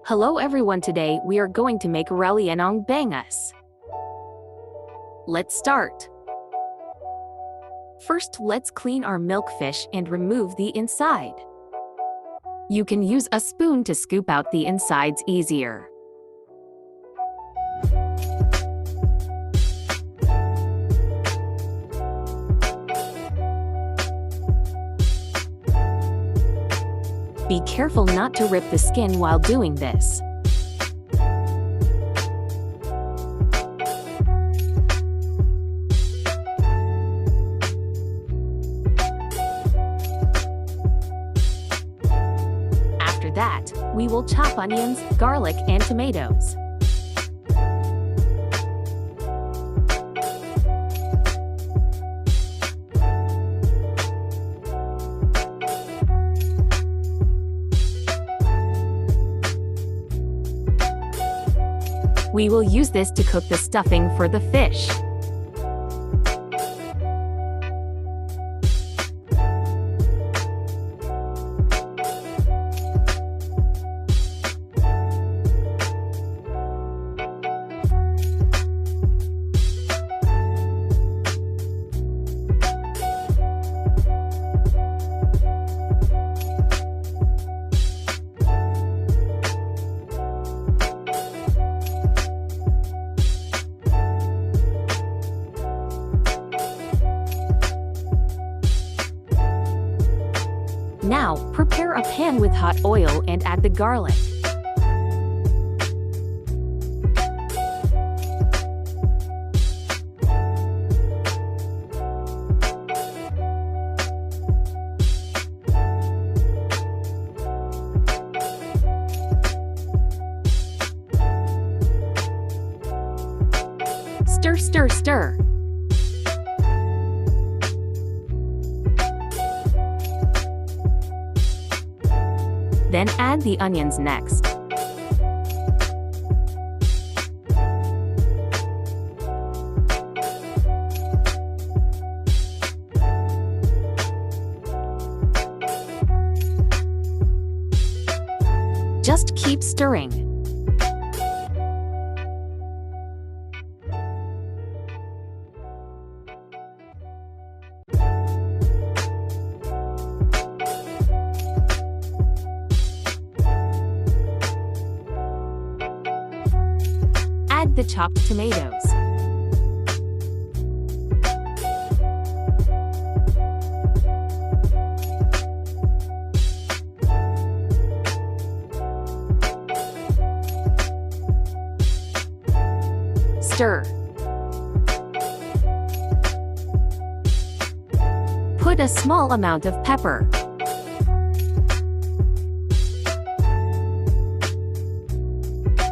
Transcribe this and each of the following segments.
Hello everyone, today we are going to make Relyenong Bangus. Let's start. First, let's clean our milkfish and remove the inside. You can use a spoon to scoop out the insides easier. Be careful not to rip the skin while doing this. After that, we will chop onions, garlic, and tomatoes. We will use this to cook the stuffing for the fish. Now, prepare a pan with hot oil and add the garlic. Stir, stir, stir. Then add the onions next. Just keep stirring. Add the chopped tomatoes. Stir. Put a small amount of pepper.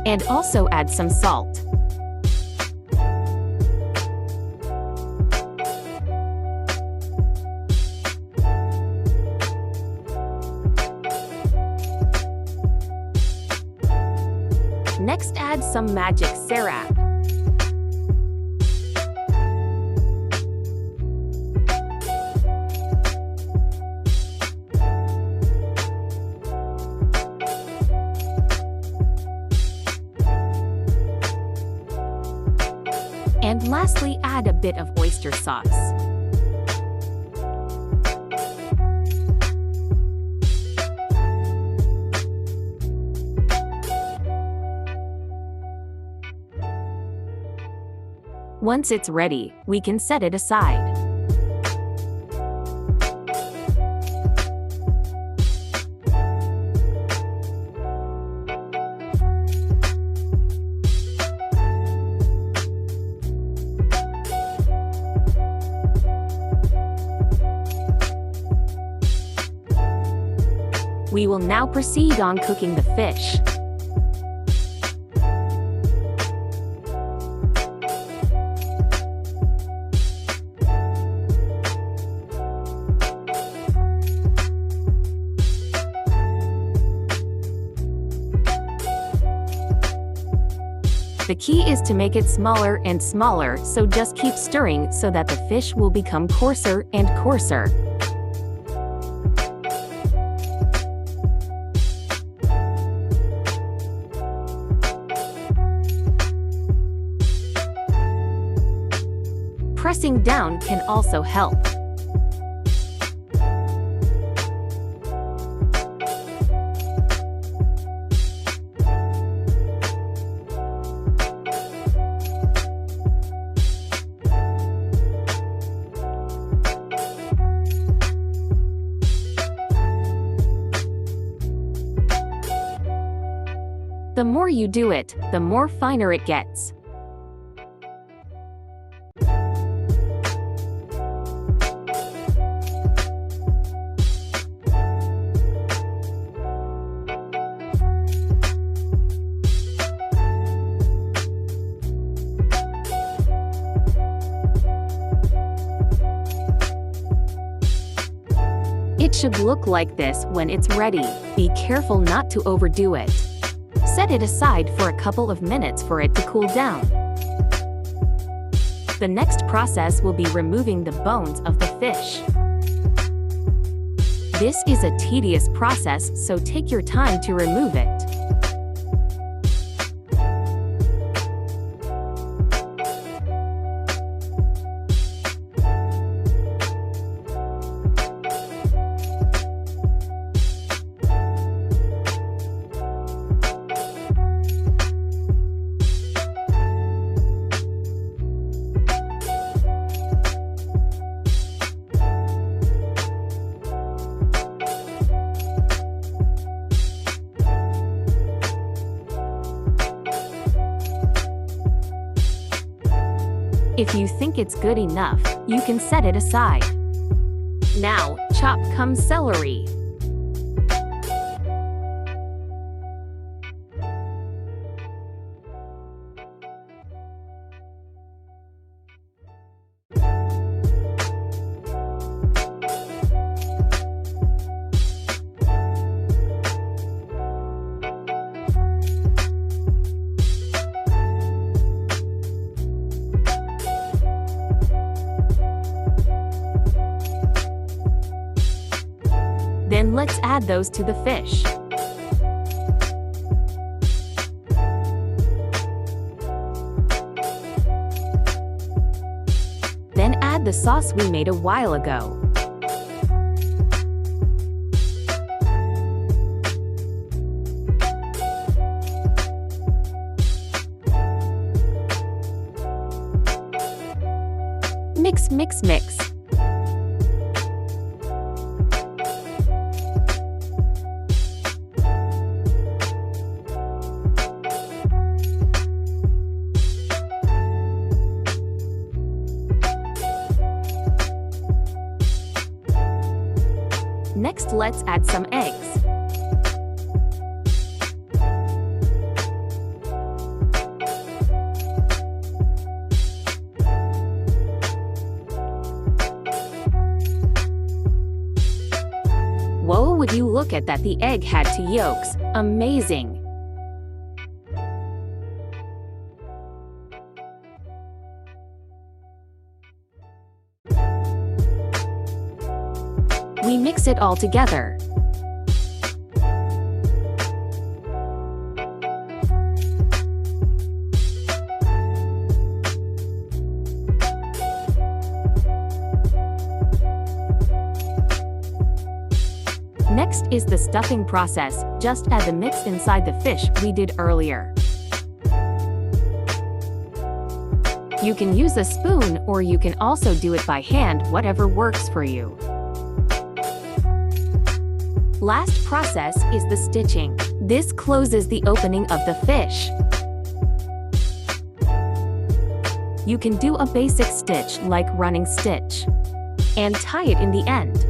And also add some salt. Next, add some magic Sarap. And lastly, add a bit of oyster sauce. Once it's ready, we can set it aside. We will now proceed on cooking the fish. The key is to make it smaller and smaller, so just keep stirring so that the fish will become coarser and coarser. Pressing down can also help. The more you do it, the more finer it gets. It should look like this when it's ready. Be careful not to overdo it. Set it aside for a couple of minutes for it to cool down. The next process will be removing the bones of the fish. This is a tedious process, so take your time to remove it. If you think it's good enough, you can set it aside. Now, chop comes celery. Then let's add those to the fish. Then add the sauce we made a while ago. Mix, mix, mix. Next, let's add some eggs. Whoa, would you look at that, the egg had two yolks. Amazing! We mix it all together. Next is the stuffing process. Just add the mix inside the fish we did earlier. You can use a spoon or you can also do it by hand, whatever works for you. Last process is the stitching. This closes the opening of the fish. You can do a basic stitch like running stitch and tie it in the end.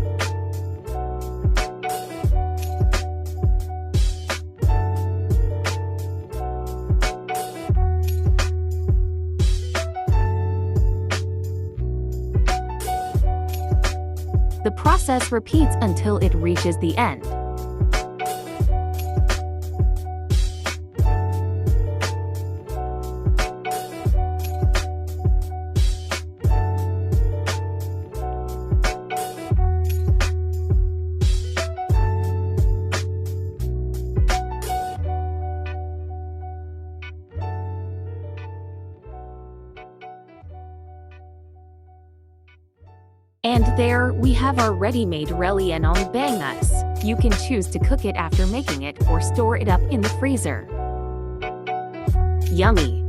The process repeats until it reaches the end. And there we have our ready-made Relyenong Bangus. You can choose to cook it after making it or store it up in the freezer. Yummy!